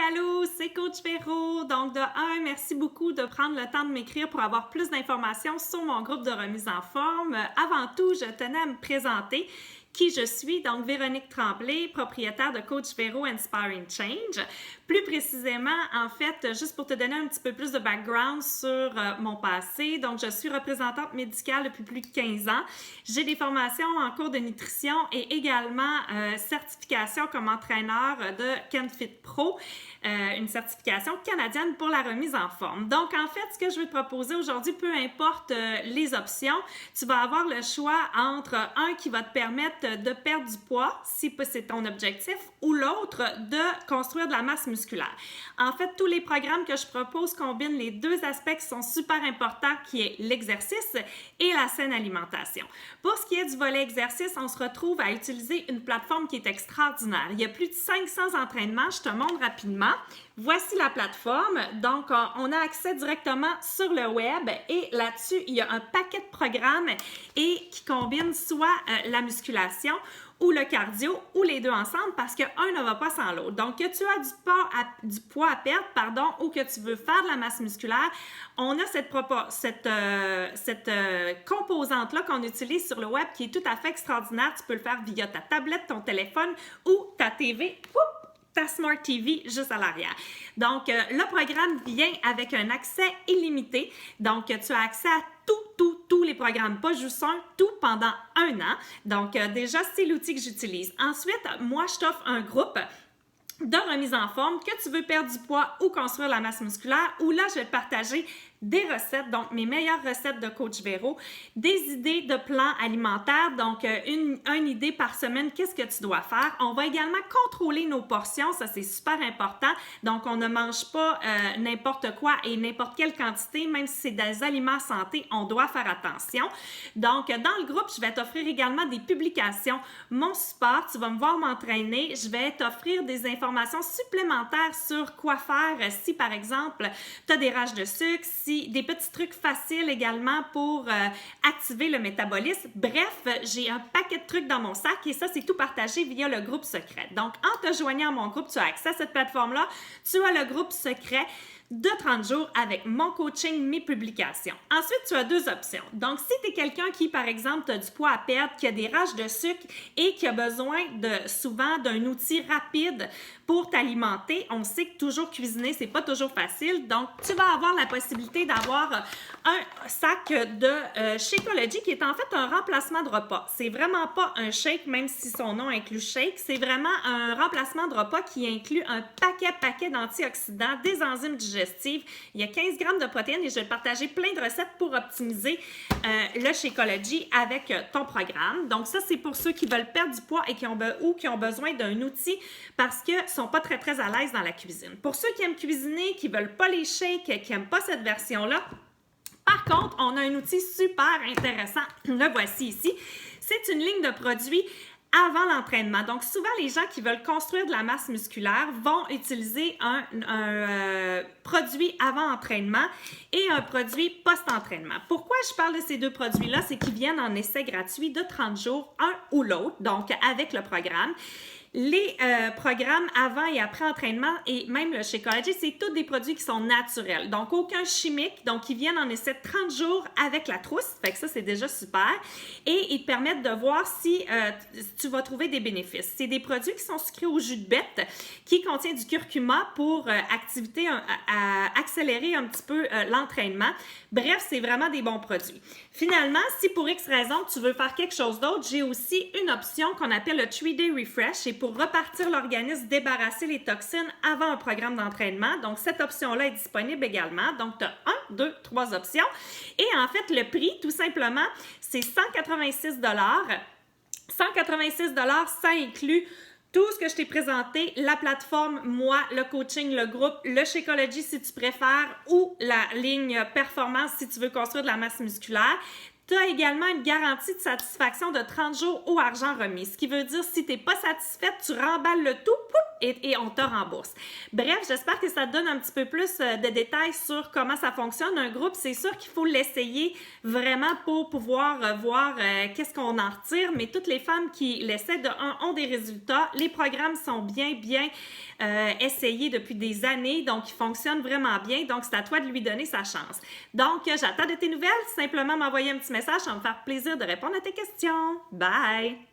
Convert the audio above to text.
allô, c'est Coach Véro. Donc, de un, merci beaucoup de prendre le temps de m'écrire pour avoir plus d'informations sur mon groupe de remise en forme. Avant tout, je tenais à me présenter qui je suis, donc Véronique Tremblay, propriétaire de Coach Véro Inspiring Change. Plus précisément, en fait, juste pour te donner un petit peu plus de background sur mon passé, donc je suis représentante médicale depuis plus de 15 ans. J'ai des formations en cours de nutrition et également certification comme entraîneur de KenFit Pro, une certification canadienne pour la remise en forme. Donc, en fait, ce que je vais te proposer aujourd'hui, peu importe les options, tu vas avoir le choix entre un qui va te permettre de perdre du poids, si c'est ton objectif, ou l'autre, de construire de la masse musculaire. En fait, tous les programmes que je propose combinent les deux aspects qui sont super importants, qui est l'exercice et la saine alimentation. Pour ce qui est du volet exercice, on se retrouve à utiliser une plateforme qui est extraordinaire. Il y a plus de 500 entraînements, je te montre rapidement. Voici la plateforme. Donc, on a accès directement sur le web et là-dessus, il y a un paquet de programmes et qui combinent soit la musculation ou le cardio ou les deux ensemble parce qu'un ne va pas sans l'autre. Donc, que tu as du poids à perdre, ou que tu veux faire de la masse musculaire, on a cette composante-là qu'on utilise sur le web qui est tout à fait extraordinaire. Tu peux le faire via ta tablette, ton téléphone ou ta TV. Ta Smart TV juste à l'arrière. Donc, le programme vient avec un accès illimité. Donc, tu as accès à tous les programmes, pas juste un, tout pendant un an. Donc, déjà, c'est l'outil que j'utilise. Ensuite, moi, je t'offre un groupe de remise en forme, que tu veux perdre du poids ou construire la masse musculaire, où là, je vais te partager des recettes, donc mes meilleures recettes de Coach Véro, des idées de plans alimentaires, donc une idée par semaine, qu'est-ce que tu dois faire. On va également contrôler nos portions, ça c'est super important, donc on ne mange pas n'importe quoi et n'importe quelle quantité, même si c'est des aliments santé, on doit faire attention. Donc dans le groupe, je vais t'offrir également des publications, mon support, tu vas me voir m'entraîner, je vais t'offrir des informations supplémentaires sur quoi faire si par exemple, tu as des rages de sucre, des petits trucs faciles également pour activer le métabolisme. Bref, j'ai un paquet de trucs dans mon sac et ça, c'est tout partagé via le groupe secret. Donc, en te joignant à mon groupe, tu as accès à cette plateforme-là. Tu as le groupe secret de 30 jours avec mon coaching, mes publications. Ensuite, tu as deux options. Donc, si tu es quelqu'un qui, par exemple, a du poids à perdre, qui a des rages de sucre et qui a besoin souvent d'un outil rapide pour t'alimenter, on sait que toujours cuisiner, c'est pas toujours facile. Donc, tu vas avoir la possibilité d'avoir un sac de Shakeology qui est en fait un remplacement de repas. C'est vraiment pas un shake, même si son nom inclut shake. C'est vraiment un remplacement de repas qui inclut un paquet d'antioxydants, des enzymes digestives. Il y a 15 grammes de protéines et je vais te partager plein de recettes pour optimiser le Shakeology avec ton programme. Donc ça, c'est pour ceux qui veulent perdre du poids et qui ont besoin d'un outil parce qu'ils ne sont pas très à l'aise dans la cuisine. Pour ceux qui aiment cuisiner, qui ne veulent pas les shakes, qui n'aiment pas cette version-là, par contre, on a un outil super intéressant. Le voici ici. C'est une ligne de produits avant l'entraînement. Donc, souvent, les gens qui veulent construire de la masse musculaire vont utiliser un produit avant entraînement et un produit post-entraînement. Pourquoi je parle de ces deux produits-là? C'est qu'ils viennent en essai gratuit de 30 jours, un ou l'autre, donc avec le programme. Les programmes avant et après entraînement et même le Shakeology, c'est tous des produits qui sont naturels. Donc, aucun chimique. Donc, ils viennent en essai 30 jours avec la trousse. Fait que ça, c'est déjà super. Et ils te permettent de voir si tu vas trouver des bénéfices. C'est des produits qui sont sucrés au jus de bête qui contient du curcuma pour accélérer un petit peu l'entraînement. Bref, c'est vraiment des bons produits. Finalement, si pour X raison, tu veux faire quelque chose d'autre, j'ai aussi une option qu'on appelle le 3-Day Refresh. Et pour repartir l'organisme, débarrasser les toxines avant un programme d'entraînement. Donc, cette option-là est disponible également. Donc, tu as 1, 2, 3 options. Et en fait, le prix, tout simplement, c'est 186 186 ça inclut tout ce que je t'ai présenté, la plateforme, moi, le coaching, le groupe, le Shakeology si tu préfères ou la ligne performance si tu veux construire de la masse musculaire. Tu as également une garantie de satisfaction de 30 jours au argent remis. Ce qui veut dire, si tu n'es pas satisfaite, tu remballes le tout, et on te rembourse. Bref, j'espère que ça te donne un petit peu plus de détails sur comment ça fonctionne. Un groupe, c'est sûr qu'il faut l'essayer vraiment pour pouvoir voir qu'est-ce qu'on en retire, mais toutes les femmes qui l'essaient de un ont des résultats. Les programmes sont bien essayés depuis des années, donc ils fonctionnent vraiment bien. Donc, c'est à toi de lui donner sa chance. Donc, j'attends de tes nouvelles. Simplement m'envoyer un petit message, ça va me faire plaisir de répondre à tes questions. Bye!